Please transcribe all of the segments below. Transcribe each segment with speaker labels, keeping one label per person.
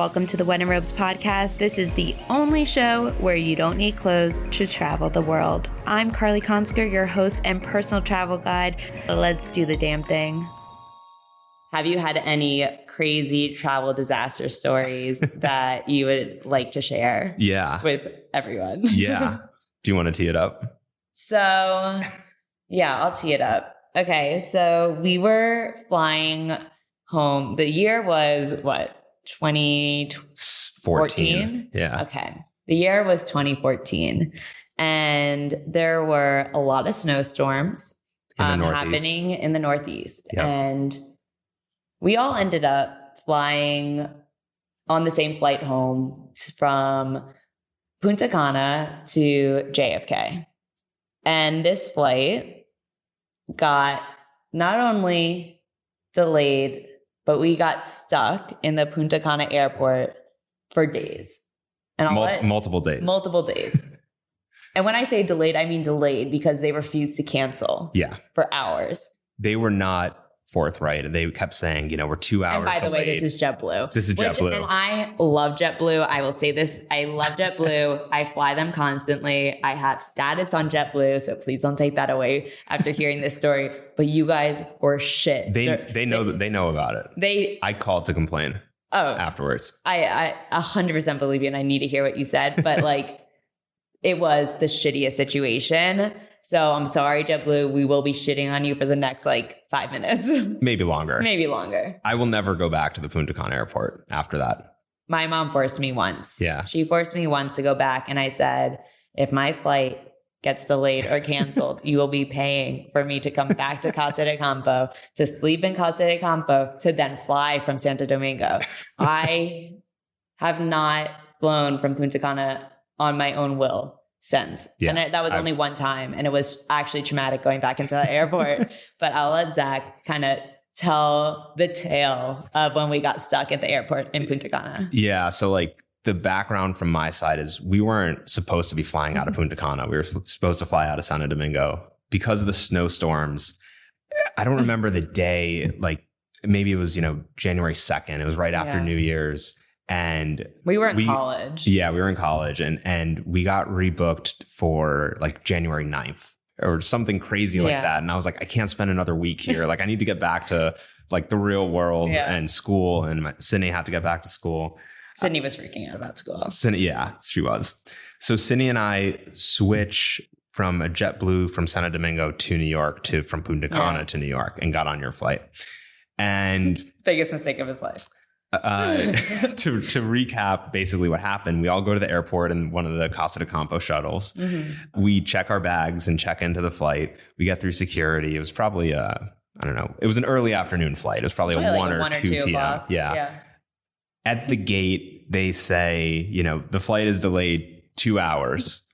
Speaker 1: Welcome to the When in Robes podcast. This is the only show where you don't need clothes to travel the world. I'm Carly Consker, your host and personal travel guide. Let's do the damn thing. Have you had any crazy travel disaster stories that you would like to share?
Speaker 2: Yeah.
Speaker 1: With everyone?
Speaker 2: Yeah. Do you want to tee it up?
Speaker 1: So, yeah, I'll tee it up. Okay, so we were flying home. The year was what? 2014?
Speaker 2: Yeah.
Speaker 1: Okay. The year was 2014. And there were a lot of snowstorms happening in the Northeast.
Speaker 2: Yep.
Speaker 1: And we all ended up flying on the same flight home from Punta Cana to JFK. And this flight got not only delayed, but we got stuck in the Punta Cana airport for days. And
Speaker 2: multiple days.
Speaker 1: Multiple days. And when I say delayed, I mean delayed because they refused to cancel.
Speaker 2: Yeah.
Speaker 1: For hours.
Speaker 2: They were not forthright. They kept saying, we're 2 hours.
Speaker 1: And by the
Speaker 2: delayed.
Speaker 1: way, this is JetBlue.
Speaker 2: This is JetBlue.
Speaker 1: And I love JetBlue. I will say this. I love JetBlue. I fly them constantly. I have status on JetBlue, so please don't take that away after hearing this story. But you guys were shit.
Speaker 2: They know about it. I called to complain afterwards.
Speaker 1: I 100% believe you, and I need to hear what you said. But it was the shittiest situation. So I'm sorry, JetBlue. We will be shitting on you for the next 5 minutes.
Speaker 2: Maybe longer.
Speaker 1: I
Speaker 2: will never go back to the Punta Cana airport after that.
Speaker 1: My mom forced me once.
Speaker 2: Yeah.
Speaker 1: She forced me once to go back. And I said, if my flight gets delayed or canceled, you will be paying for me to come back to Casa de Campo, to sleep in Casa de Campo, to then fly from Santo Domingo. I have not flown from Punta Cana on my own will since.
Speaker 2: Yeah,
Speaker 1: and that was only one time. And it was actually traumatic going back into the airport. But I'll let Zach kind of tell the tale of when we got stuck at the airport in Punta Cana.
Speaker 2: Yeah. So the background from my side is we weren't supposed to be flying out of Punta Cana. We were supposed to fly out of Santo Domingo because of the snowstorms. I don't remember the day, maybe it was, January 2nd. It was right after New Year's. And
Speaker 1: we were in college.
Speaker 2: Yeah, we were in college and we got rebooked for January 9th or something crazy like that. And I was like, I can't spend another week here. I need to get back to the real world and school. And Sydney had to get back to school.
Speaker 1: Sydney was freaking out about school.
Speaker 2: Yeah, she was. So Sydney and I switch from a JetBlue from Santo Domingo to New York from Punta Cana to New York and got on your flight. And
Speaker 1: biggest mistake of his life.
Speaker 2: To recap basically what happened, we all go to the airport in one of the Casa de Campo shuttles. Mm-hmm. We check our bags and check into the flight. We get through security. It was probably I don't know. It was an early afternoon flight. It was probably a 1 or 2 p.m. Yeah. At the gate, they say, the flight is delayed 2 hours.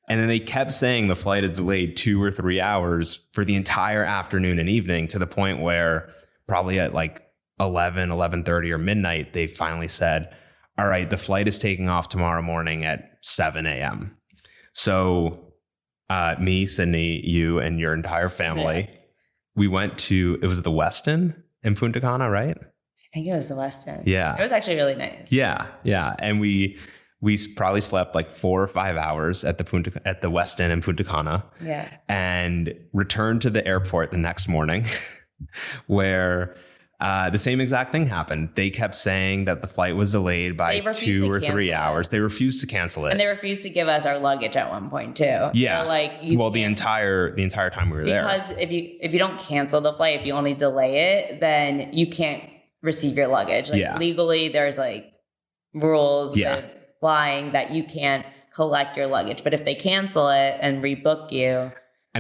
Speaker 2: And then they kept saying the flight is delayed 2 or 3 hours for the entire afternoon and evening, to the point where probably at 11:30 or midnight, they finally said, all right, the flight is taking off tomorrow morning at 7 a.m. So me, Sydney, you, and your entire family, we went to, it was the Westin in Punta Cana, right?
Speaker 1: I think it was the Westin.
Speaker 2: Yeah.
Speaker 1: It was actually really nice.
Speaker 2: Yeah. Yeah. And we probably slept 4 or 5 hours at the Westin in Punta Cana.
Speaker 1: Yeah.
Speaker 2: And returned to the airport the next morning where the same exact thing happened. They kept saying that the flight was delayed by 2 or 3 hours. They refused to cancel it.
Speaker 1: And they refused to give us our luggage at one point too.
Speaker 2: Yeah.
Speaker 1: So
Speaker 2: the entire time we were there.
Speaker 1: Because if you don't cancel the flight, if you only delay it, then you can't receive your luggage. Legally, there's rules with flying that you can't collect your luggage. But if they cancel it and rebook you, I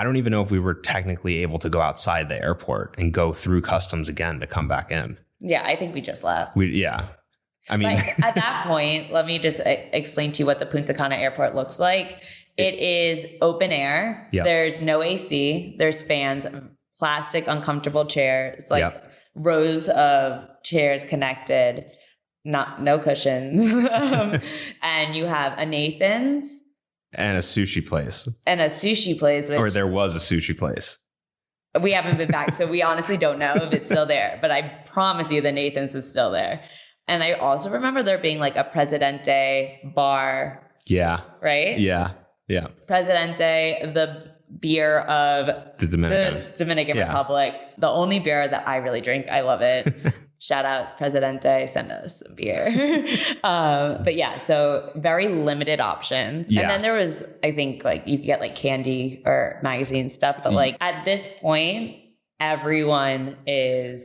Speaker 1: don't even know if we were technically able to go outside the airport and go through customs again to come back in. Yeah, I think we just left.
Speaker 2: But
Speaker 1: at that point, let me just explain to you what the Punta Cana airport looks like. It is open air. Yep. There's no AC. There's fans, plastic, uncomfortable chairs, rows of chairs connected, no cushions. And you have a Nathan's.
Speaker 2: And a sushi place.
Speaker 1: Or
Speaker 2: there was a sushi place.
Speaker 1: We haven't been back, so we honestly don't know if it's still there. But I promise you the Nathan's is still there. And I also remember there being like a Presidente bar.
Speaker 2: Yeah.
Speaker 1: Right?
Speaker 2: Yeah. Yeah.
Speaker 1: Presidente, the beer of
Speaker 2: The Dominican
Speaker 1: Republic. The only beer that I really drink. I love it. Shout out Presidente, send us some beer. But yeah, so very limited options.
Speaker 2: Yeah.
Speaker 1: And then there was, I think, like you could get like candy or magazine stuff. But like at this point, everyone is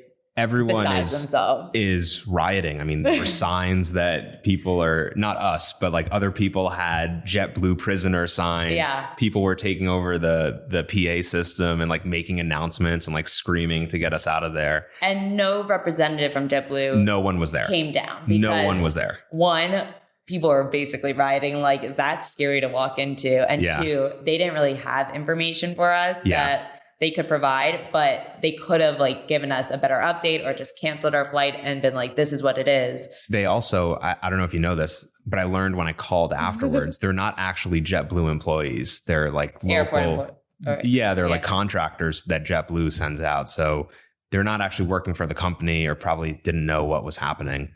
Speaker 2: rioting. I mean, there were signs that people are, not us, but like other people had JetBlue prisoner signs.
Speaker 1: Yeah.
Speaker 2: People were taking over the PA system and like making announcements and like screaming to get us out of there.
Speaker 1: And no representative from JetBlue.
Speaker 2: No one was there.
Speaker 1: Came down.
Speaker 2: No one was there.
Speaker 1: One, people were basically rioting. Like that's scary to walk into. And two, they didn't really have information for us that they could provide, but they could have like given us a better update or just canceled our flight and been like, this is what it is. They
Speaker 2: also, I don't know if you know this, but I learned when I called afterwards, they're not actually JetBlue employees. They're like local. They're like contractors that JetBlue sends out. So they're not actually working for the company or probably didn't know what was happening.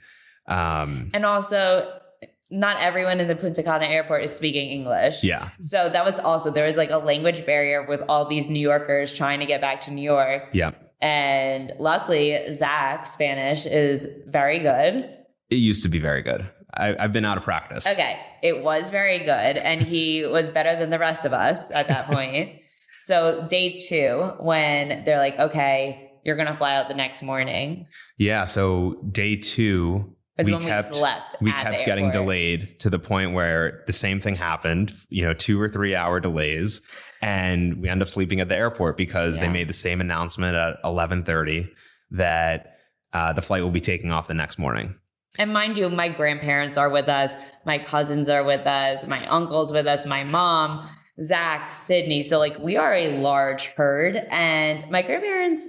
Speaker 1: And also, not everyone in the Punta Cana airport is speaking English.
Speaker 2: Yeah.
Speaker 1: So that was also, there was like a language barrier with all these New Yorkers trying to get back to New York.
Speaker 2: Yeah.
Speaker 1: And luckily, Zach's Spanish is very good.
Speaker 2: It used to be very good. I've been out of practice.
Speaker 1: Okay. It was very good. And he was better than the rest of us at that point. So day 2, when they're like, okay, you're going to fly out the next morning.
Speaker 2: Yeah. So day 2... We kept getting delayed to the point where the same thing happened, 2 or 3 hour delays. And we end up sleeping at the airport because they made the same announcement at 11:30 that the flight will be taking off the next morning.
Speaker 1: And mind you, my grandparents are with us. My cousins are with us. My uncle's with us. My mom, Zach, Sydney. So like we are a large herd, and my grandparents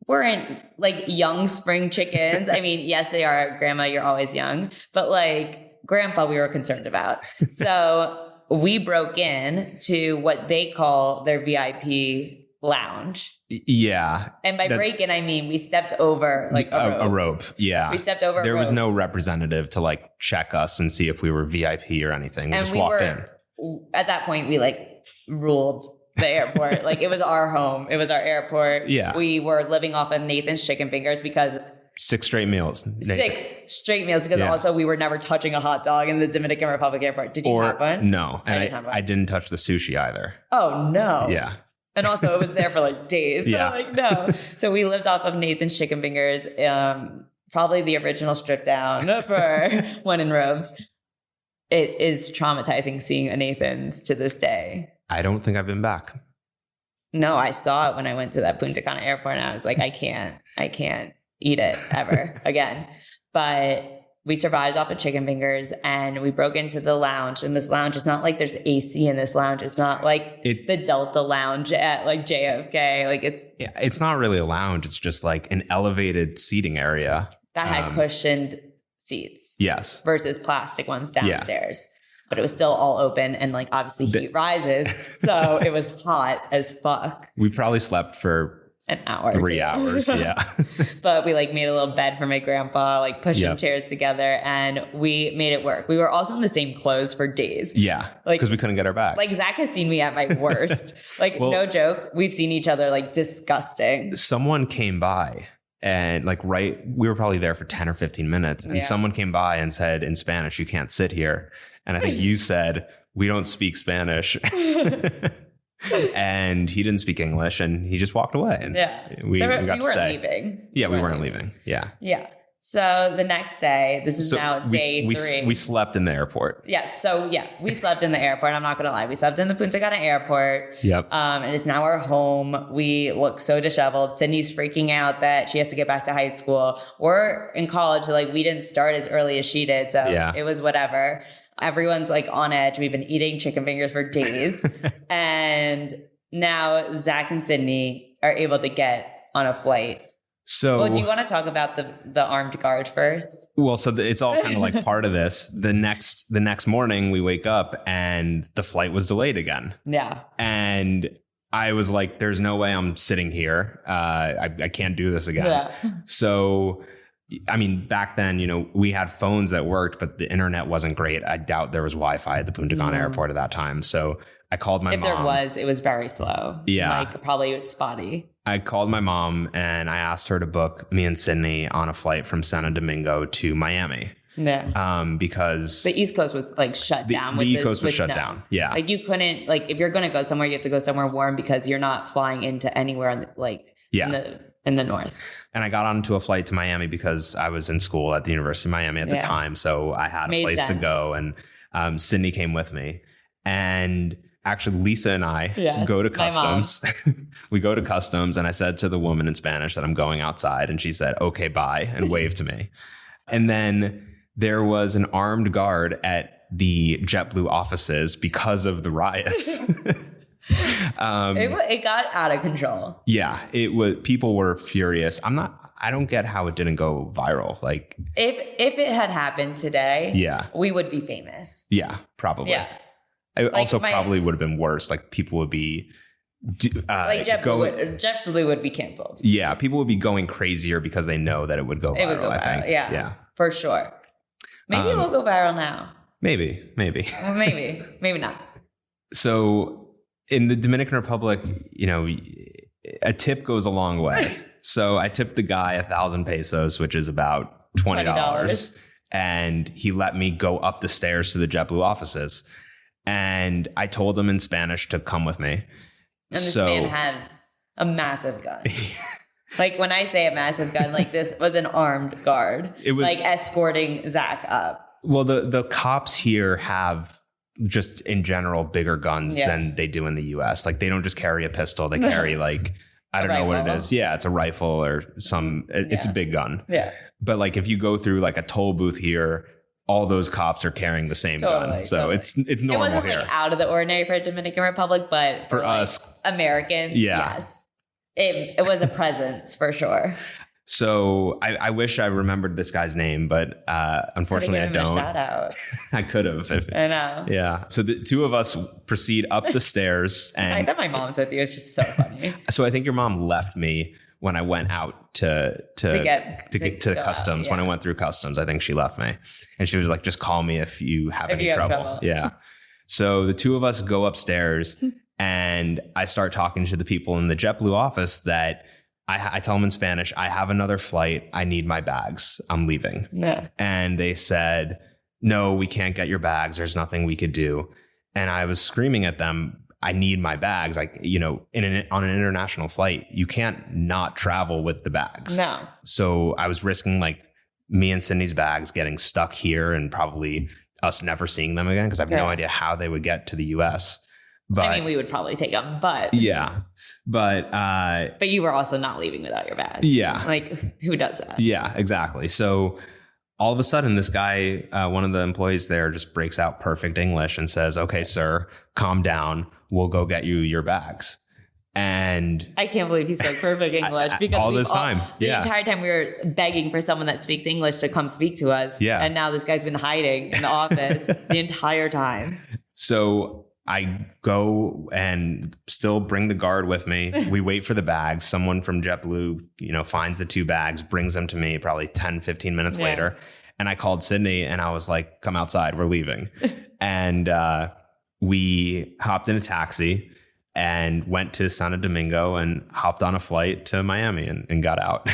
Speaker 1: weren't like young spring chickens. I mean, yes, they are. Grandma, you're always young. But like grandpa, we were concerned about. So we broke in to what they call their VIP lounge.
Speaker 2: Yeah.
Speaker 1: And by break in, I mean we stepped over like a
Speaker 2: rope. Yeah.
Speaker 1: We stepped over.
Speaker 2: There was no representative to like check us and see if we were VIP or anything. We just walked in.
Speaker 1: At that point, we like ruled the airport. Like it was our home. It was our airport.
Speaker 2: Yeah.
Speaker 1: We were living off of Nathan's chicken fingers because
Speaker 2: 6 straight meals. Nathan.
Speaker 1: 6 straight meals because also we were never touching a hot dog in the Dominican Republic airport. Did you have one?
Speaker 2: No. And I didn't touch the sushi either.
Speaker 1: Oh no.
Speaker 2: Yeah.
Speaker 1: And also it was there for like days.
Speaker 2: Yeah.
Speaker 1: So like no. So we lived off of Nathan's chicken fingers. Probably the original strip down for when in robes. It is traumatizing seeing a Nathan's to this day.
Speaker 2: I don't think I've been back.
Speaker 1: No, I saw it when I went to that Punta Cana airport and I was like, I can't eat it ever again. But we survived off of chicken fingers and we broke into the lounge. And this lounge, it's not like there's AC in this lounge. It's not like the Delta lounge at like JFK. Like
Speaker 2: it's not really a lounge. It's just like an elevated seating area.
Speaker 1: That had cushioned seats.
Speaker 2: Yes.
Speaker 1: Versus plastic ones downstairs. Yeah. But it was still all open and like obviously heat rises. So it was hot as fuck.
Speaker 2: We probably slept for
Speaker 1: an hour.
Speaker 2: 3 hours. Yeah.
Speaker 1: But we like made a little bed for my grandpa, like pushing chairs together and we made it work. We were also in the same clothes for days.
Speaker 2: Yeah. Like, because we couldn't get our bags.
Speaker 1: Like Zach has seen me at my worst. Like no joke. We've seen each other like disgusting.
Speaker 2: Someone came by. And like, we were probably there for 10 or 15 minutes and someone came by and said in Spanish, you can't sit here. And I think you said, we don't speak Spanish. And he didn't speak English and he just walked away. And we got to stay.
Speaker 1: Leaving.
Speaker 2: Yeah, we weren't leaving. Yeah.
Speaker 1: Yeah. So the next day, this is now day 3.
Speaker 2: We slept in the airport.
Speaker 1: Yes. So we slept in the airport. I'm not going to lie. We slept in the Punta Cana airport.
Speaker 2: Yep.
Speaker 1: And it's now our home. We look so disheveled. Sydney's freaking out that she has to get back to high school. We're in college. So like we didn't start as early as she did. So it was whatever. Everyone's like on edge. We've been eating chicken fingers for days. And now Zach and Sydney are able to get on a flight.
Speaker 2: So,
Speaker 1: do you want to talk about the armed guard first?
Speaker 2: Well, so it's all kind of like part of this. The next morning we wake up and the flight was delayed again.
Speaker 1: Yeah.
Speaker 2: And I was like, there's no way I'm sitting here. I can't do this again. Yeah. So I mean, back then, we had phones that worked, but the internet wasn't great. I doubt there was Wi-Fi at the Punta Cana airport at that time. So I called my mom.
Speaker 1: If there was, it was very slow.
Speaker 2: Yeah.
Speaker 1: Like probably it was spotty.
Speaker 2: I called my mom and I asked her to book me and Sydney on a flight from Santo Domingo to Miami.
Speaker 1: Yeah.
Speaker 2: Because
Speaker 1: the East Coast was like shut down.
Speaker 2: The East Coast was shut down. Yeah.
Speaker 1: Like you couldn't, like if you're going to go somewhere, you have to go somewhere warm because you're not flying into anywhere in the north.
Speaker 2: And I got onto a flight to Miami because I was in school at the University of Miami at the time. So I had a place to go, and Sydney came with me. And actually, Lisa and I go to customs. We go to customs, and I said to the woman in Spanish that I'm going outside, and she said, "Okay, bye," and waved to me. And then there was an armed guard at the JetBlue offices because of the riots.
Speaker 1: It got out of control.
Speaker 2: Yeah, it was. People were furious. I don't get how it didn't go viral. Like
Speaker 1: if it had happened today, we would be famous.
Speaker 2: Yeah, probably. Yeah. It also probably would have been worse. Like people would be JetBlue would be canceled. Yeah, people would be going crazier because they know that it would go viral. It would go viral. I think.
Speaker 1: Yeah, for sure. Maybe it will go viral now.
Speaker 2: Maybe.
Speaker 1: Well, maybe not.
Speaker 2: So in the Dominican Republic, a tip goes a long way. So I tipped the guy 1,000 pesos, which is about $20. And he let me go up the stairs to the JetBlue offices. And I told him in Spanish to come with me.
Speaker 1: And this man had a massive gun. Like when I say a massive gun, like this was an armed guard. It was like escorting Zach up.
Speaker 2: Well, the cops here have just in general bigger guns than they do in the US. Like they don't just carry a pistol. They carry like, I don't know what it is. Yeah, it's a rifle or it's a big gun.
Speaker 1: Yeah.
Speaker 2: But like if you go through like a toll booth here, all those cops are carrying the same gun. So it's normal
Speaker 1: it wasn't
Speaker 2: here.
Speaker 1: Like out of the ordinary for Dominican Republic, but
Speaker 2: for us
Speaker 1: Americans, yes. It was a presence for sure.
Speaker 2: So I wish I remembered this guy's name, but unfortunately I don't. Shout out. I could have.
Speaker 1: I know.
Speaker 2: Yeah. So the two of us proceed up the stairs, and
Speaker 1: I thought my mom's with you. It's just so funny.
Speaker 2: So I think your mom left me when I went out to get to customs. When I went through customs, I think she left me, and she was like, "Just call me if you have any trouble." Yeah. So the two of us go upstairs, and I start talking to the people in the JetBlue office that. I tell them in Spanish, I have another flight. I need my bags. I'm leaving.
Speaker 1: Yeah.
Speaker 2: And they said, no, we can't get your bags. There's nothing we could do. And I was screaming at them, I need my bags. Like, on an international flight, you can't not travel with the bags.
Speaker 1: No.
Speaker 2: So I was risking like me and Sydney's bags getting stuck here and probably us never seeing them again because I have no idea how they would get to the US. But,
Speaker 1: I mean, we would probably take them, but
Speaker 2: but
Speaker 1: you were also not leaving without your bag.
Speaker 2: Yeah,
Speaker 1: like who does that?
Speaker 2: Yeah, exactly. So all of a sudden, this guy, one of the employees there, just breaks out perfect English and says, "Okay, sir, calm down. We'll go get you your bags." And
Speaker 1: I can't believe he spoke perfect English because
Speaker 2: all this time,
Speaker 1: the entire time we were begging for someone that speaks English to come speak to us.
Speaker 2: Yeah,
Speaker 1: and now this guy's been hiding in the office the entire time.
Speaker 2: So I go and still bring the guard with me. We wait for the bags. Someone from JetBlue, finds the two bags, brings them to me probably 10, 15 minutes later. And I called Sydney and I was like, come outside, we're leaving. And we hopped in a taxi and went to Santo Domingo and hopped on a flight to Miami and got out.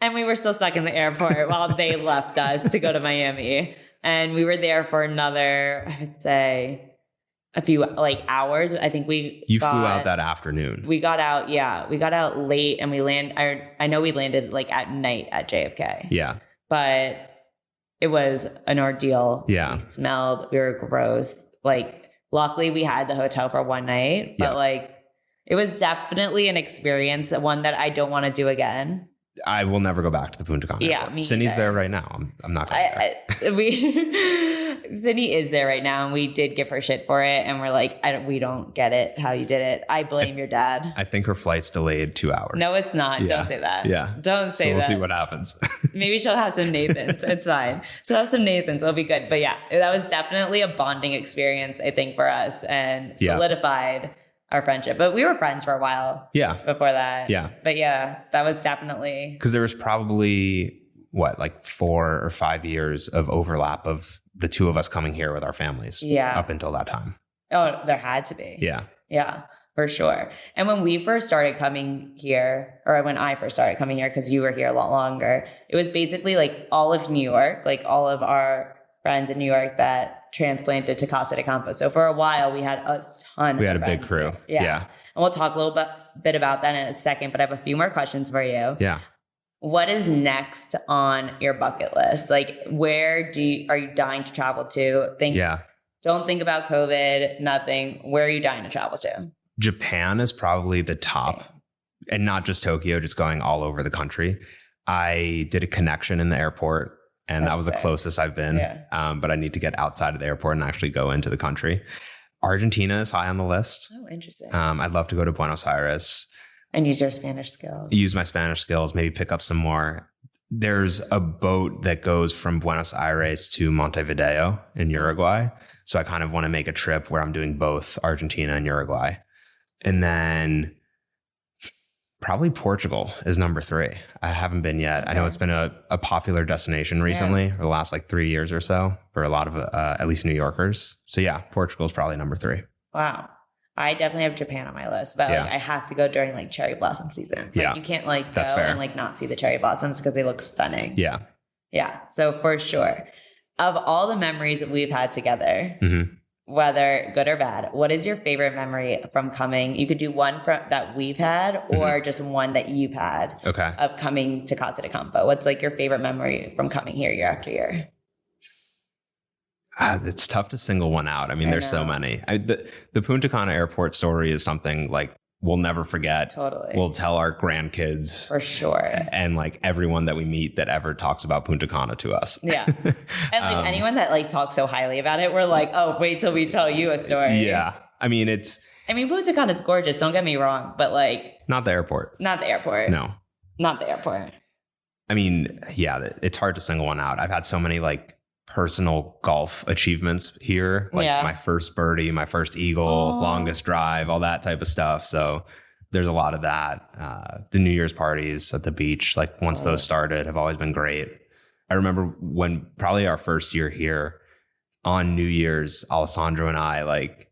Speaker 1: And we were still stuck in the airport while they left us to go to Miami. And we were there for another, I would say, a few hours. I think
Speaker 2: you flew out that afternoon.
Speaker 1: We got out. Yeah. We got out late and I know we landed at night at JFK.
Speaker 2: Yeah.
Speaker 1: But it was an ordeal.
Speaker 2: Yeah.
Speaker 1: We were gross. Luckily we had the hotel for one night, but it was definitely an experience, one that I don't want to do again.
Speaker 2: I will never go back to the Punta Cana.
Speaker 1: Yeah, me
Speaker 2: Sydney's there right now. I'm not going back.
Speaker 1: Sydney is there right now, and we did give her shit for it, and we're like, we don't get it how you did it. I blame your dad.
Speaker 2: I think her flight's delayed 2 hours.
Speaker 1: No, it's not. Yeah. Don't say that.
Speaker 2: Yeah.
Speaker 1: Don't say that.
Speaker 2: We'll see what happens.
Speaker 1: Maybe she'll have some Nathans. It's fine. She'll have some Nathans. It'll be good. But yeah, that was definitely a bonding experience, I think, for us, and solidified our friendship. But we were friends for a while.
Speaker 2: Yeah.
Speaker 1: Before that.
Speaker 2: Yeah.
Speaker 1: But yeah, that was definitely.
Speaker 2: Because there was probably like 4 or 5 years of overlap of the two of us coming here with our families.
Speaker 1: Yeah.
Speaker 2: Up until that time.
Speaker 1: Oh, there had to be.
Speaker 2: Yeah.
Speaker 1: Yeah, for sure. And when we first started coming here, or when I first started coming here, because you were here a lot longer, it was basically like all of New York, like all of our friends in New York that transplanted to Casa de Campo. So for a while, we had a ton
Speaker 2: We
Speaker 1: of
Speaker 2: had a big
Speaker 1: friends
Speaker 2: crew.
Speaker 1: here.
Speaker 2: Yeah.
Speaker 1: And we'll talk a little bit about that in a second, but I have a few more questions for you.
Speaker 2: Yeah.
Speaker 1: What is next on your bucket list? Like, where are you dying to travel to? Don't think about COVID, nothing. Where are you dying to travel to?
Speaker 2: Japan is probably the top.
Speaker 1: Same.
Speaker 2: And not just Tokyo, just going all over the country. I did a connection in the airport, and that was the closest I've been.
Speaker 1: Yeah.
Speaker 2: But I need to get outside of the airport and actually go into the country. Argentina is high on the list.
Speaker 1: Oh, interesting.
Speaker 2: I'd love to go to Buenos Aires.
Speaker 1: And use your Spanish skills.
Speaker 2: Use my Spanish skills, maybe pick up some more. There's a boat that goes from Buenos Aires to Montevideo in Uruguay. So I kind of want to make a trip where I'm doing both Argentina and Uruguay. And then probably Portugal is number 3. I haven't been yet. Okay. I know it's been a popular destination recently for the last like 3 years or so for a lot of at least New Yorkers. So yeah, Portugal is probably number 3.
Speaker 1: Wow. I definitely have Japan on my list, but like, I have to go during like cherry blossom season. Like, you can't like go and like not see the cherry blossoms because they look stunning.
Speaker 2: Yeah.
Speaker 1: Yeah. So for sure, of all the memories that we've had together, whether good or bad, what is your favorite memory from coming? You could do one that we've had or just one that you've had of coming to Casa de Campo. What's like your favorite memory from coming here year after year?
Speaker 2: It's tough to single one out. I mean, there's so many. The Punta Cana airport story is something like we'll never forget.
Speaker 1: Totally.
Speaker 2: We'll tell our grandkids.
Speaker 1: For sure.
Speaker 2: And like everyone that we meet that ever talks about Punta Cana to us.
Speaker 1: Yeah. And like anyone that like talks so highly about it, we're like, oh, wait till we tell you a story.
Speaker 2: Yeah. I mean,
Speaker 1: Punta Cana is gorgeous. Don't get me wrong. But like.
Speaker 2: Not the airport.
Speaker 1: Not the airport.
Speaker 2: No.
Speaker 1: Not the airport.
Speaker 2: I mean, yeah, it's hard to single one out. I've had so many like personal golf achievements here, like my first birdie, my first eagle, longest drive, all that type of stuff. So there's a lot of that. The New Year's parties at the beach, like once those started, have always been great. I remember when probably our first year here on New Year's, Alessandro and I like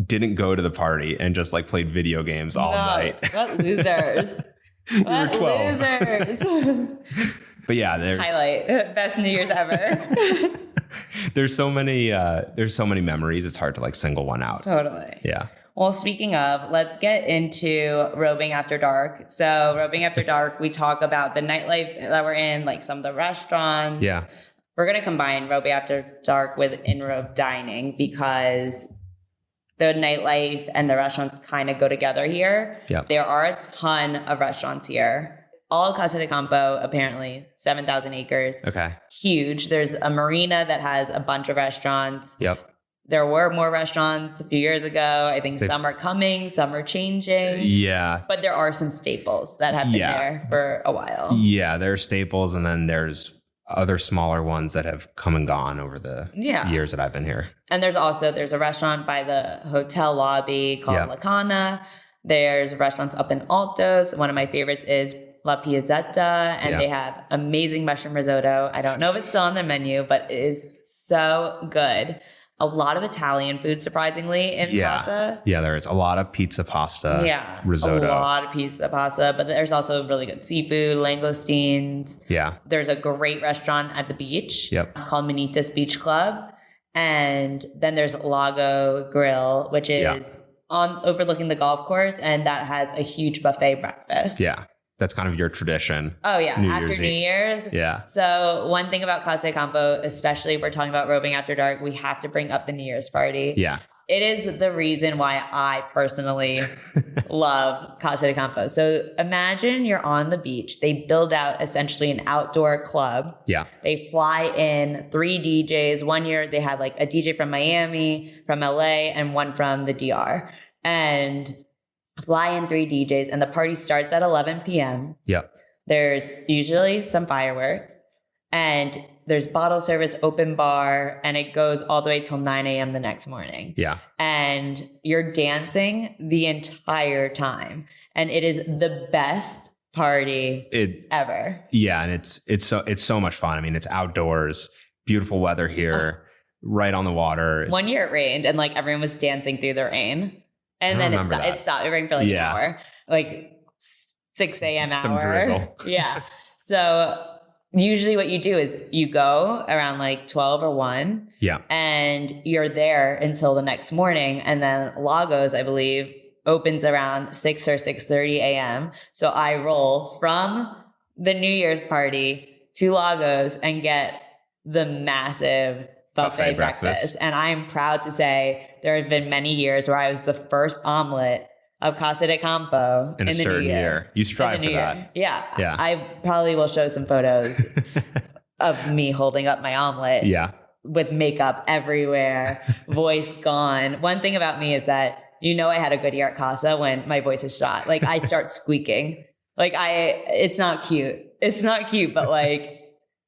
Speaker 2: didn't go to the party and just like played video games all night.
Speaker 1: What losers.
Speaker 2: We were 12.
Speaker 1: Losers.
Speaker 2: But yeah, there's
Speaker 1: highlight best New Year's ever.
Speaker 2: there's so many memories. It's hard to like single one out.
Speaker 1: Totally.
Speaker 2: Yeah.
Speaker 1: Well, speaking of, let's get into Roving After Dark. So Roving After Dark, we talk about the nightlife that we're in, like some of the restaurants.
Speaker 2: Yeah.
Speaker 1: We're going to combine Roving After Dark with in-road dining because the nightlife and the restaurants kind of go together here.
Speaker 2: Yep.
Speaker 1: There are a ton of restaurants here. All Casa de Campo, apparently, 7,000 acres.
Speaker 2: Okay.
Speaker 1: Huge. There's a marina that has a bunch of restaurants.
Speaker 2: Yep.
Speaker 1: There were more restaurants a few years ago. I think some are coming, some are changing.
Speaker 2: Yeah.
Speaker 1: But there are some staples that have been there for a while.
Speaker 2: Yeah, there are staples, and then there's other smaller ones that have come and gone over the years that I've been here. And
Speaker 1: there's a restaurant by the hotel lobby called La Cana. There's restaurants up in Altos. One of my favorites is La Piazzetta, and they have amazing mushroom risotto. I don't know if it's still on their menu, but it is so good. A lot of Italian food, surprisingly, in Casa.
Speaker 2: Yeah, there is a lot of pizza, pasta, risotto.
Speaker 1: A lot of pizza, pasta, but there's also really good seafood, langoustines.
Speaker 2: Yeah.
Speaker 1: There's a great restaurant at the beach.
Speaker 2: Yep.
Speaker 1: It's called Manitas Beach Club. And then there's Lago Grill, which is overlooking the golf course, and that has a huge buffet breakfast.
Speaker 2: Yeah. That's kind of your tradition.
Speaker 1: Oh, yeah. After New Year's.
Speaker 2: Yeah.
Speaker 1: So one thing about Casa de Campo, especially if we're talking about Roving After Dark, we have to bring up the New Year's party.
Speaker 2: Yeah.
Speaker 1: It is the reason why I personally love Casa de Campo. So imagine you're on the beach. They build out essentially an outdoor club.
Speaker 2: Yeah.
Speaker 1: They fly in 3 DJs. One year they had like a DJ from Miami, from LA, and one from the DR. And fly in 3 DJs, and the party starts at 11 p.m.
Speaker 2: Yep.
Speaker 1: There's usually some fireworks, and there's bottle service, open bar, and it goes all the way till 9 a.m. the next morning.
Speaker 2: Yeah.
Speaker 1: And you're dancing the entire time. And it is the best party ever.
Speaker 2: Yeah, and it's so much fun. I mean, it's outdoors, beautiful weather here, right on the water.
Speaker 1: One year it rained and like everyone was dancing through the rain. And then it stopped. It rained for like an hour. Like 6 a.m. hour.
Speaker 2: Some drizzle.
Speaker 1: Yeah. So usually what you do is you go around like 12 or 1.
Speaker 2: Yeah.
Speaker 1: And you're there until the next morning. And then Lagos, I believe, opens around 6 or 6:30 a.m. So I roll from the New Year's party to Lagos and get the massive buffet breakfast. And I'm proud to say there have been many years where I was the first omelet of Casa de Campo
Speaker 2: in a certain year. You strive for that.
Speaker 1: Yeah. I probably will show some photos of me holding up my omelet.
Speaker 2: Yeah.
Speaker 1: With makeup everywhere, voice gone. One thing about me is that I had a good year at Casa when my voice is shot. Like I start squeaking. Like it's not cute. It's not cute, but like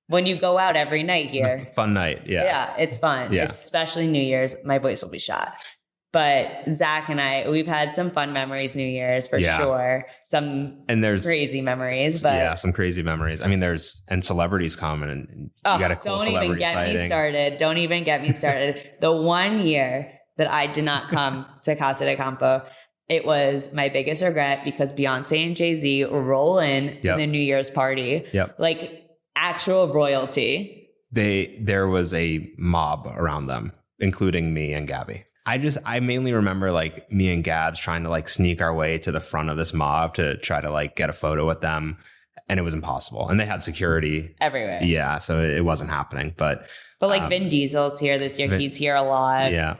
Speaker 1: when you go out every night here.
Speaker 2: Fun night. Yeah.
Speaker 1: Yeah, it's fun. Yeah. Especially New Year's, my voice will be shot. But Zach and I, we've had some fun memories New Year's for sure. There's crazy memories. But
Speaker 2: some crazy memories. I mean, and celebrities come and you got a cool celebrity sighting.
Speaker 1: Don't even get me started. The one year that I did not come to Casa de Campo, it was my biggest regret because Beyonce and Jay-Z roll in to the New Year's party.
Speaker 2: Yep.
Speaker 1: Like actual royalty.
Speaker 2: There was a mob around them, including me and Gabby. I mainly remember like me and Gabs trying to like sneak our way to the front of this mob to try to like get a photo with them. And it was impossible. And they had security
Speaker 1: everywhere.
Speaker 2: Yeah. So it wasn't happening. But
Speaker 1: like Vin Diesel's here this year. He's here a lot.
Speaker 2: Yeah.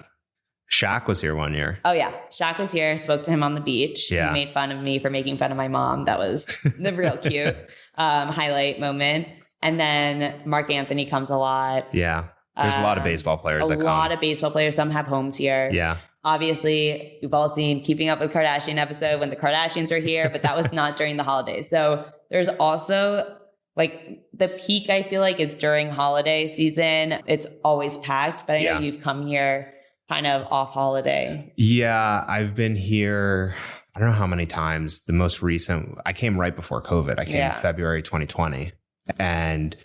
Speaker 2: Shaq was here one year.
Speaker 1: Oh yeah. Shaq was here. Spoke to him on the beach.
Speaker 2: Yeah.
Speaker 1: He made fun of me for making fun of my mom. That was the real cute highlight moment. And then Mark Anthony comes a lot.
Speaker 2: Yeah. There's a lot of baseball players that come. A
Speaker 1: lot of baseball players. Some have homes here.
Speaker 2: Yeah.
Speaker 1: Obviously, we've all seen Keeping Up with Kardashian episode when the Kardashians are here, but that was not during the holidays. So there's also like the peak, I feel like, is during holiday season. It's always packed, but I know you've come here kind of off holiday.
Speaker 2: Yeah, I've been here, I don't know how many times. The most recent, I came right before COVID. I came in February 2020. And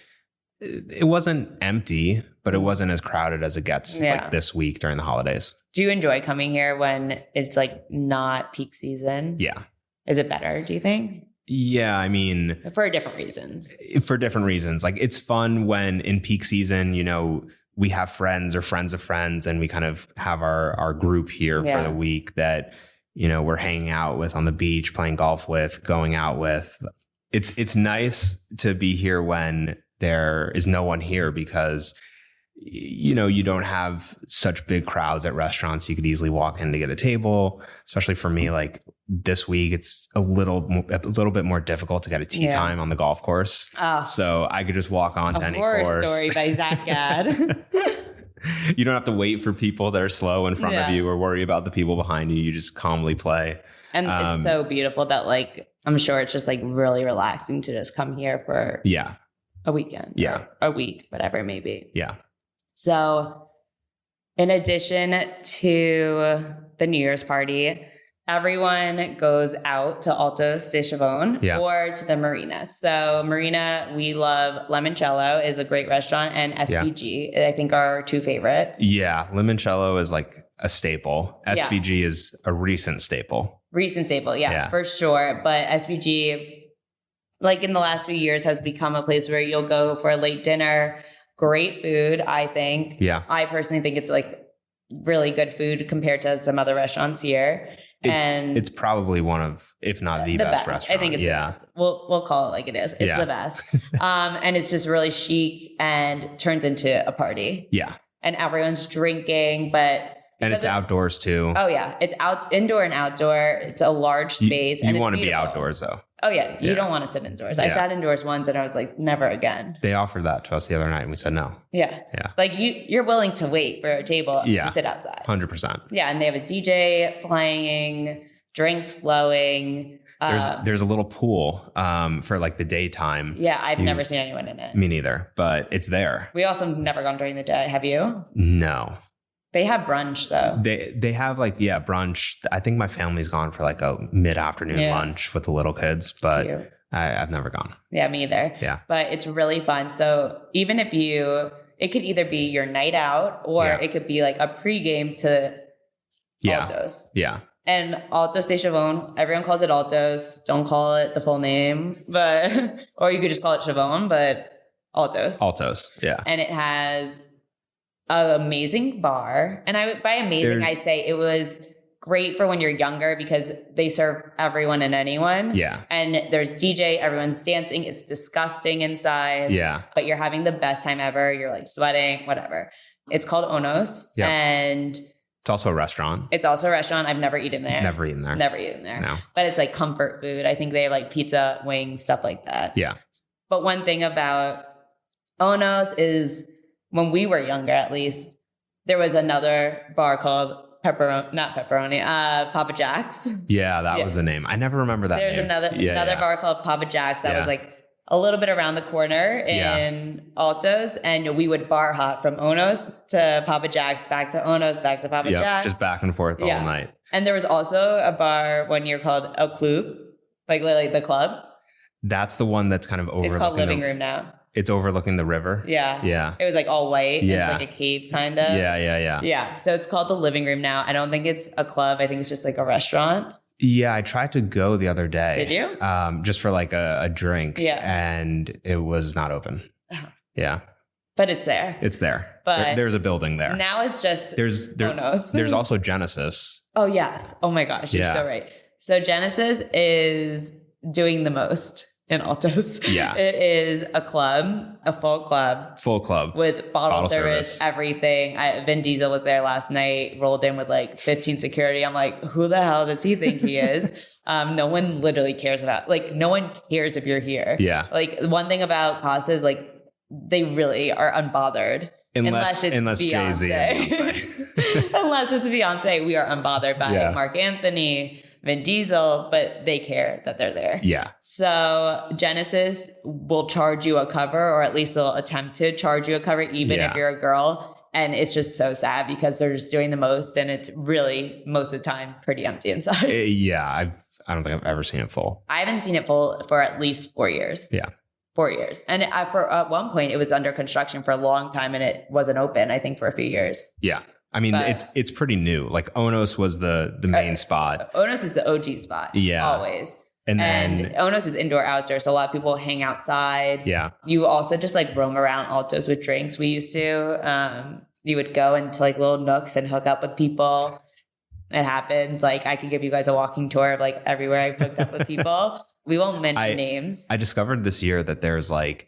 Speaker 2: it wasn't empty, but it wasn't as crowded as it gets like this week during the holidays.
Speaker 1: Do you enjoy coming here when it's like not peak season?
Speaker 2: Yeah.
Speaker 1: Is it better, do you think?
Speaker 2: Yeah, I mean...
Speaker 1: For different reasons.
Speaker 2: For different reasons. Like it's fun when in peak season, we have friends or friends of friends and we kind of have our group here for the week that, we're hanging out with on the beach, playing golf with, going out with. It's nice to be here when there is no one here because, you don't have such big crowds at restaurants. You could easily walk in to get a table, especially for me. Like this week, it's a little bit more difficult to get a tee time on the golf course. Oh. So I could just walk on to any course.
Speaker 1: A horror story by Zach Gad.
Speaker 2: You don't have to wait for people that are slow in front of you or worry about the people behind you. You just calmly play.
Speaker 1: And it's so beautiful that like, I'm sure it's just like really relaxing to just come here for a weekend.
Speaker 2: Yeah.
Speaker 1: Or a week, whatever it may be.
Speaker 2: Yeah.
Speaker 1: So in addition to the New Year's party, everyone goes out to Altos de Chavon or to the Marina. So Marina, we love Limoncello is a great restaurant, and SBG, I think, are our two favorites.
Speaker 2: Yeah. Limoncello is like a staple. SBG is a recent staple.
Speaker 1: Yeah, for sure. But SBG, like in the last few years, has become a place where you'll go for a late dinner. Great food, I think.
Speaker 2: Yeah.
Speaker 1: I personally think it's like really good food compared to some other restaurants here. And
Speaker 2: it's probably one of, if not the best restaurant.
Speaker 1: I think it's the best. We'll call it like it is. It's the best. And it's just really chic and turns into a party.
Speaker 2: Yeah.
Speaker 1: And everyone's drinking, and
Speaker 2: it's outdoors too.
Speaker 1: Oh yeah. It's indoor and outdoor. It's a large space.
Speaker 2: You want to be outdoors though.
Speaker 1: Oh yeah. You don't want to sit indoors. I sat indoors once and I was like, never again.
Speaker 2: They offered that to us the other night and we said no.
Speaker 1: Yeah.
Speaker 2: Yeah.
Speaker 1: Like you're willing to wait for a table to sit outside.
Speaker 2: 100%.
Speaker 1: Yeah. And they have a DJ playing, drinks flowing.
Speaker 2: There's a little pool for like the daytime.
Speaker 1: Yeah. I've never seen anyone in it.
Speaker 2: Me neither, but it's there.
Speaker 1: We also never gone during the day. Have you?
Speaker 2: No.
Speaker 1: They have brunch though.
Speaker 2: They have brunch. I think my family's gone for like a mid-afternoon lunch with the little kids, but I've never gone.
Speaker 1: Yeah, me either.
Speaker 2: Yeah.
Speaker 1: But it's really fun. So even if it could either be your night out or it could be like a pregame to Altos.
Speaker 2: Yeah.
Speaker 1: And Altos de Chavon, everyone calls it Altos. Don't call it the full name, but or you could just call it Chavon, but Altos.
Speaker 2: Altos, yeah.
Speaker 1: And it has an amazing bar. And by amazing, I'd say it was great for when you're younger because they serve everyone and anyone.
Speaker 2: Yeah.
Speaker 1: And there's DJ, everyone's dancing. It's disgusting inside.
Speaker 2: Yeah.
Speaker 1: But you're having the best time ever. You're like sweating, whatever. It's called Onos.
Speaker 2: Yep.
Speaker 1: And
Speaker 2: it's also a restaurant.
Speaker 1: It's also a restaurant. I've never eaten there.
Speaker 2: Never eaten there.
Speaker 1: No. But it's like comfort food. I think they have like pizza, wings, stuff like that.
Speaker 2: Yeah.
Speaker 1: But one thing about Onos is when we were younger, at least, there was another bar called Papa Jack's.
Speaker 2: Yeah, that was the name. I never remember that
Speaker 1: There's
Speaker 2: name.
Speaker 1: another bar called Papa Jack's that was like a little bit around the corner in Altos, and we would bar hop from Onos to Papa Jack's, back to Onos, back to Papa Jack's.
Speaker 2: Just back and forth all night.
Speaker 1: And there was also a bar one year called El Club, like literally the club.
Speaker 2: That's the one that's kind of overlooking.
Speaker 1: It's called Living Room now.
Speaker 2: It's overlooking the river.
Speaker 1: Yeah.
Speaker 2: Yeah.
Speaker 1: It was like all white.
Speaker 2: Yeah.
Speaker 1: It's like a cave kind of.
Speaker 2: Yeah.
Speaker 1: Yeah. So it's called the Living Room now. I don't think it's a club. I think it's just like a restaurant.
Speaker 2: Yeah, I tried to go the other day.
Speaker 1: Did you?
Speaker 2: Just for like a drink.
Speaker 1: Yeah.
Speaker 2: And it was not open. Yeah.
Speaker 1: But it's there.
Speaker 2: It's there.
Speaker 1: But
Speaker 2: there's a building there.
Speaker 1: Now it's just
Speaker 2: there's also Genesis.
Speaker 1: Oh, yes. Oh my gosh. You're so right. So Genesis is doing the most in Altos.
Speaker 2: Yeah.
Speaker 1: It is a club, a full club.
Speaker 2: Full club.
Speaker 1: With bottle service, everything. Vin Diesel was there last night, rolled in with like 15 security. I'm like, who the hell does he think he is? No one literally cares no one cares if you're here.
Speaker 2: Yeah.
Speaker 1: Like one thing about Casa is like, they really are unbothered. Unless Jay-Z and Beyonce. Unless it's Beyonce, we are unbothered by Mark Anthony, Vin Diesel, but they care that they're there.
Speaker 2: Yeah.
Speaker 1: So Genesis will charge you a cover, or at least they'll attempt to charge you a cover, even if you're a girl. And it's just so sad because they're just doing the most, and it's really most of the time pretty empty inside.
Speaker 2: Yeah. I don't think I've ever seen it full.
Speaker 1: I haven't seen it full for at least 4 years.
Speaker 2: Yeah.
Speaker 1: 4 years. And at one point, it was under construction for a long time, and it wasn't open, I think, for a few years.
Speaker 2: Yeah. I mean, it's pretty new. Like Onos was the main spot.
Speaker 1: Onos is the OG spot.
Speaker 2: Yeah.
Speaker 1: Always.
Speaker 2: And
Speaker 1: Onos is indoor, outdoor. So a lot of people hang outside.
Speaker 2: Yeah.
Speaker 1: You also just like roam around Altos with drinks. We used to, you would go into like little nooks and hook up with people. It happens. Like I could give you guys a walking tour of like everywhere I've hooked up with people. We won't mention names.
Speaker 2: I discovered this year that there's like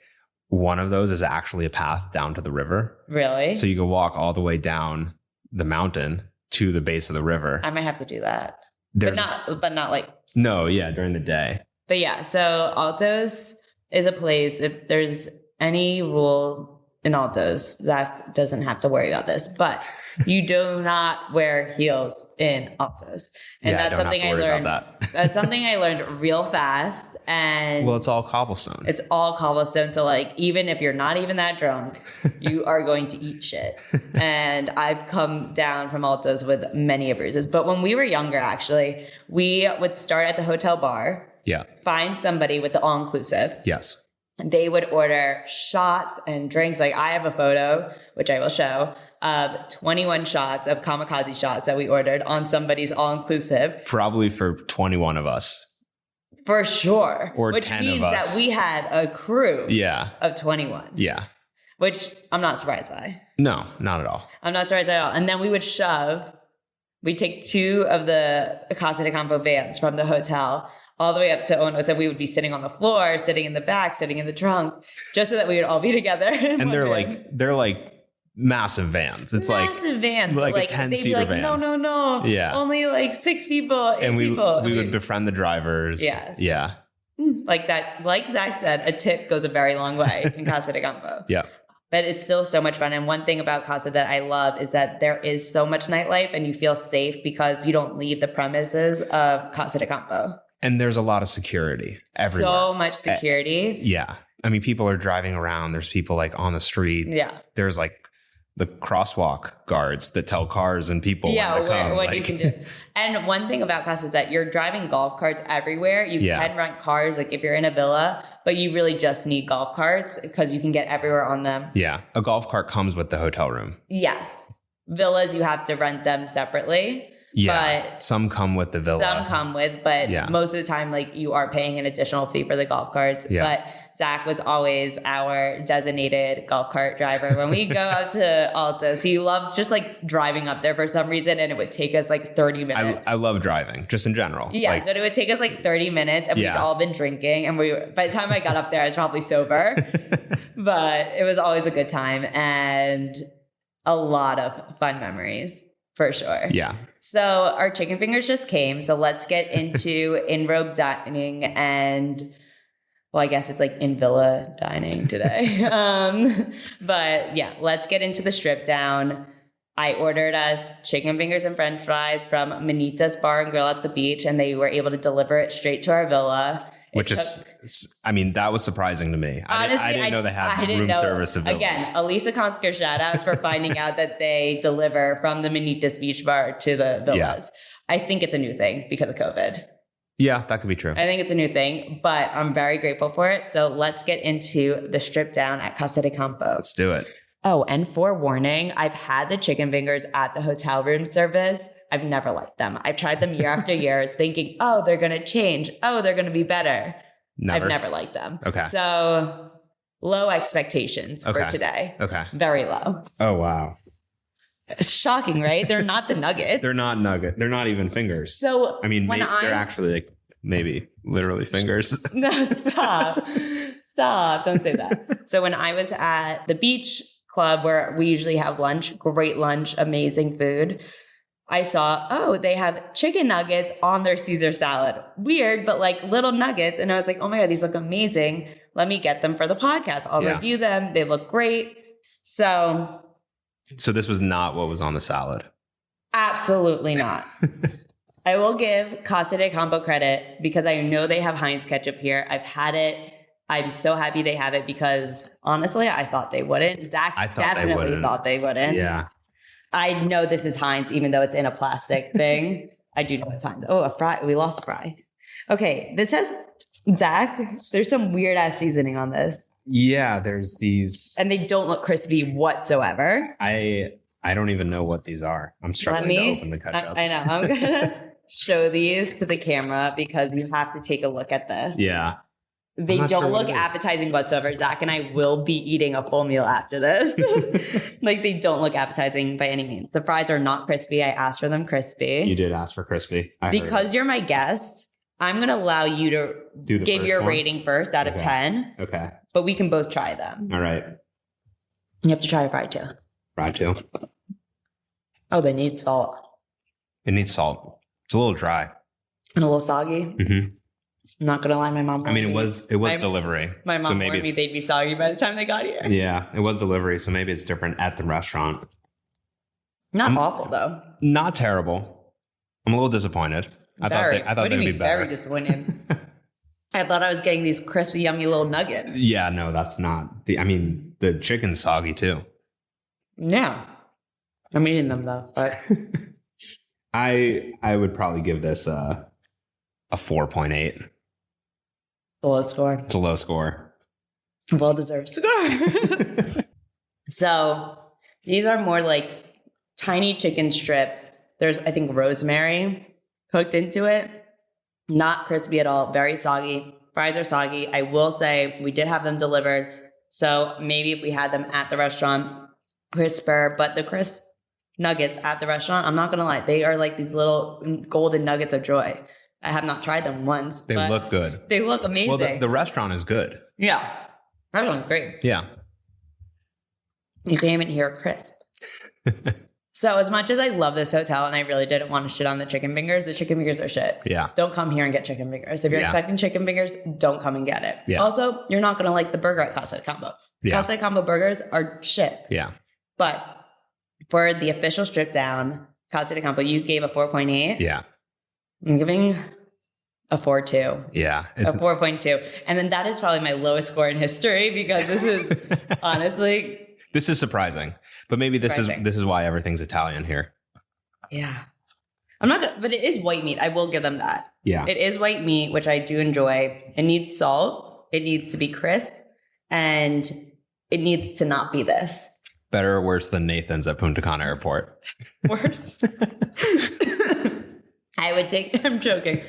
Speaker 2: one of those is actually a path down to the river.
Speaker 1: Really?
Speaker 2: So you can walk all the way down the mountain to the base of the river.
Speaker 1: I might have to do that. But not like.
Speaker 2: No, yeah, during the day.
Speaker 1: But yeah, so Altos is a place, if there's any rule in Altos, Zach doesn't have to worry about this, but you do not wear heels in Altos. And that's something I learned. That's something I learned real fast. And
Speaker 2: well, it's all cobblestone.
Speaker 1: It's all cobblestone. So like, even if you're not even that drunk, you are going to eat shit. And I've come down from Altos with many bruises. But when we were younger, actually, we would start at the hotel bar.
Speaker 2: Yeah.
Speaker 1: Find somebody with the all-inclusive.
Speaker 2: Yes.
Speaker 1: They would order shots and drinks. Like I have a photo, which I will show, of 21 shots of kamikaze shots that we ordered on somebody's all-inclusive.
Speaker 2: Probably for 21 of us.
Speaker 1: For sure.
Speaker 2: Or
Speaker 1: which
Speaker 2: 10
Speaker 1: means
Speaker 2: of us.
Speaker 1: that we had a crew of 21.
Speaker 2: Yeah.
Speaker 1: Which I'm not surprised by.
Speaker 2: No, not at all.
Speaker 1: I'm not surprised at all. And then we would we'd take 2 of the Casa de Campo vans from the hotel all the way up to Ono. So we would be sitting on the floor, sitting in the back, sitting in the trunk, just so that we would all be together.
Speaker 2: And they're like massive vans. It's
Speaker 1: massive vans,
Speaker 2: like a 10-seater van.
Speaker 1: No.
Speaker 2: Yeah.
Speaker 1: Only like 6 people, 8 people.
Speaker 2: We would befriend the drivers.
Speaker 1: Yes.
Speaker 2: Yeah.
Speaker 1: Like that, like Zach said, a tip goes a very long way in Casa de Campo.
Speaker 2: Yeah.
Speaker 1: But it's still so much fun. And one thing about Casa that I love is that there is so much nightlife and you feel safe because you don't leave the premises of Casa de Campo.
Speaker 2: And there's a lot of security everywhere.
Speaker 1: So much security.
Speaker 2: Yeah. I mean, people are driving around. There's people like on the streets.
Speaker 1: Yeah.
Speaker 2: There's like the crosswalk guards that tell cars and people when to come.
Speaker 1: What you can do. And one thing about Casa is that you're driving golf carts everywhere. You can rent cars, like if you're in a villa, but you really just need golf carts because you can get everywhere on them.
Speaker 2: Yeah. A golf cart comes with the hotel room.
Speaker 1: Yes. Villas, you have to rent them separately.
Speaker 2: Yeah.
Speaker 1: But
Speaker 2: some come with the villa.
Speaker 1: Some come with, but most of the time, like you are paying an additional fee for the golf carts. Yeah. But Zach was always our designated golf cart driver when we go out to Altos. He loved just like driving up there for some reason, and it would take us like 30 minutes.
Speaker 2: I love driving, just in general.
Speaker 1: Yeah, so it would take us like 30 minutes, and we'd all been drinking, and by the time I got up there, I was probably sober. But it was always a good time and a lot of fun memories. For sure.
Speaker 2: Yeah.
Speaker 1: So our chicken fingers just came. So let's get into in-robe dining and, well, I guess it's like in villa dining today. But yeah, let's get into the strip down. I ordered us chicken fingers and french fries from Manita's Bar and Grill at the beach, and they were able to deliver it straight to our villa.
Speaker 2: That was surprising to me.
Speaker 1: Honestly,
Speaker 2: I didn't know they had room service available. Again,
Speaker 1: Elisa Consker shout outs for finding out that they deliver from the Manitas Beach Bar to the villas. Yeah. I think it's a new thing because of COVID.
Speaker 2: Yeah, that could be true.
Speaker 1: I think it's a new thing, but I'm very grateful for it. So let's get into the strip down at Casa de Campo.
Speaker 2: Let's do it.
Speaker 1: Oh, and forewarning, I've had the chicken fingers at the hotel room service. I've never liked them. I've tried them year after year thinking, oh, they're going to change. Oh, they're going to be better. I've never liked them.
Speaker 2: Okay.
Speaker 1: So low expectations for today.
Speaker 2: Okay.
Speaker 1: Very low.
Speaker 2: Oh, wow.
Speaker 1: It's shocking, right? They're not the nuggets.
Speaker 2: They're not nugget. They're not even fingers.
Speaker 1: So
Speaker 2: I mean, they're actually like maybe literally fingers.
Speaker 1: No, stop. Stop. Don't say that. So when I was at the beach club where we usually have lunch, great lunch, amazing food, I saw, they have chicken nuggets on their Caesar salad. Weird, but like little nuggets. And I was like, oh my God, these look amazing. Let me get them for the podcast. I'll review them. They look great. So
Speaker 2: this was not what was on the salad?
Speaker 1: Absolutely not. I will give Casa de Campo credit because I know they have Heinz ketchup here. I've had it. I'm so happy they have it because honestly, I thought they wouldn't. Zach definitely thought they wouldn't.
Speaker 2: Yeah.
Speaker 1: I know this is Heinz, even though it's in a plastic thing. I do know it's Heinz. Oh, a fry. We lost a fry. Okay. This has, Zach, there's some weird ass seasoning on this.
Speaker 2: Yeah, there's these.
Speaker 1: And they don't look crispy whatsoever.
Speaker 2: I don't even know what these are. I'm struggling to open the ketchup.
Speaker 1: I know. I'm going to show these to the camera because you have to take a look at this.
Speaker 2: Yeah.
Speaker 1: They don't look appetizing whatsoever. Zach and I will be eating a full meal after this. Like they don't look appetizing by any means. The fries are not crispy. I asked for them crispy.
Speaker 2: You did ask for crispy.
Speaker 1: Because you're my guest, I'm going to allow you to give your rating first out of 10.
Speaker 2: Okay.
Speaker 1: But we can both try them.
Speaker 2: All right.
Speaker 1: You have to try a fry too.
Speaker 2: Fry too.
Speaker 1: Oh, they need salt.
Speaker 2: It needs salt. It's a little dry.
Speaker 1: And a little soggy.
Speaker 2: Mm-hmm.
Speaker 1: I'm not gonna lie, my mom.
Speaker 2: I mean, it was delivery.
Speaker 1: My mom warned me they'd be soggy by the time they got here.
Speaker 2: Yeah, it was delivery, so maybe it's different at the restaurant.
Speaker 1: Not awful though.
Speaker 2: Not terrible. I'm a little disappointed. I thought they'd be better.
Speaker 1: Very disappointed. I thought I was getting these crispy, yummy little nuggets.
Speaker 2: Yeah, no, that's not. The chicken's soggy too.
Speaker 1: Yeah, I'm eating them though. But
Speaker 2: I would probably give this a 4.8.
Speaker 1: A low score.
Speaker 2: It's a low score.
Speaker 1: Well-deserved score. So these are more like tiny chicken strips. There's, I think, rosemary cooked into it. Not crispy at all. Very soggy. Fries are soggy. I will say we did have them delivered. So maybe if we had them at the restaurant, crisper. But the crisp nuggets at the restaurant, I'm not going to lie, they are like these little golden nuggets of joy. I have not tried them once.
Speaker 2: They look good.
Speaker 1: They look amazing.
Speaker 2: Well, the restaurant is good.
Speaker 1: Yeah. Restaurant's great.
Speaker 2: Yeah.
Speaker 1: You can't even hear a crisp. So as much as I love this hotel and I really didn't want to shit on the chicken fingers are shit.
Speaker 2: Yeah.
Speaker 1: Don't come here and get chicken fingers. If you're expecting chicken fingers, don't come and get it.
Speaker 2: Yeah.
Speaker 1: Also, you're not going to like the burger at Casa de Campo.
Speaker 2: Yeah.
Speaker 1: Casa de Campo burgers are shit.
Speaker 2: Yeah.
Speaker 1: But for the official strip down, Casa de Campo, you gave a 4.8.
Speaker 2: Yeah.
Speaker 1: I'm giving a 4.2.
Speaker 2: Yeah.
Speaker 1: A 4.2. And then that is probably my lowest score in history because this is honestly...
Speaker 2: This is surprising. But maybe this is why everything's Italian here.
Speaker 1: Yeah. I'm not, but it is white meat. I will give them that.
Speaker 2: Yeah.
Speaker 1: It is white meat, which I do enjoy. It needs salt. It needs to be crisp. And it needs to not be this.
Speaker 2: Better or worse than Nathan's at Punta Cana Airport?
Speaker 1: Worse. I'm joking.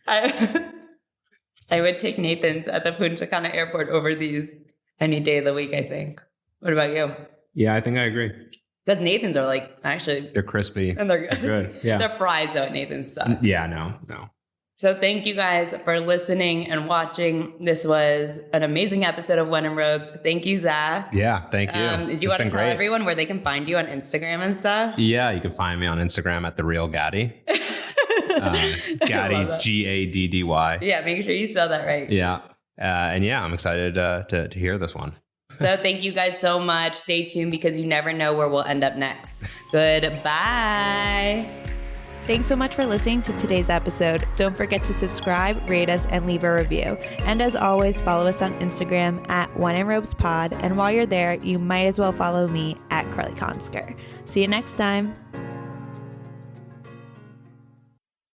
Speaker 1: I would take Nathan's at the Punta Cana Airport over these any day of the week, I think. What about you?
Speaker 2: Yeah, I think I agree.
Speaker 1: Because Nathan's are like, actually.
Speaker 2: They're crispy.
Speaker 1: And they're
Speaker 2: good. Yeah.
Speaker 1: They're fries though at Nathan's stuff.
Speaker 2: Yeah, no.
Speaker 1: So thank you guys for listening and watching. This was an amazing episode of When in Robes. Thank you, Zach.
Speaker 2: Yeah, thank you.
Speaker 1: Did you want to tell everyone where they can find you on Instagram and stuff?
Speaker 2: Yeah, you can find me on Instagram at TheRealGaddy. Gaddy, Gaddy.
Speaker 1: Yeah, make sure you spell that right.
Speaker 2: Yeah. And yeah, I'm excited to hear this one.
Speaker 1: So thank you guys so much. Stay tuned because you never know where we'll end up next. Goodbye. Thanks so much for listening to today's episode. Don't forget to subscribe, rate us, and leave a review. And as always, follow us on Instagram at OneInRobesPod. And while you're there, you might as well follow me at Carly Consker. See you next time.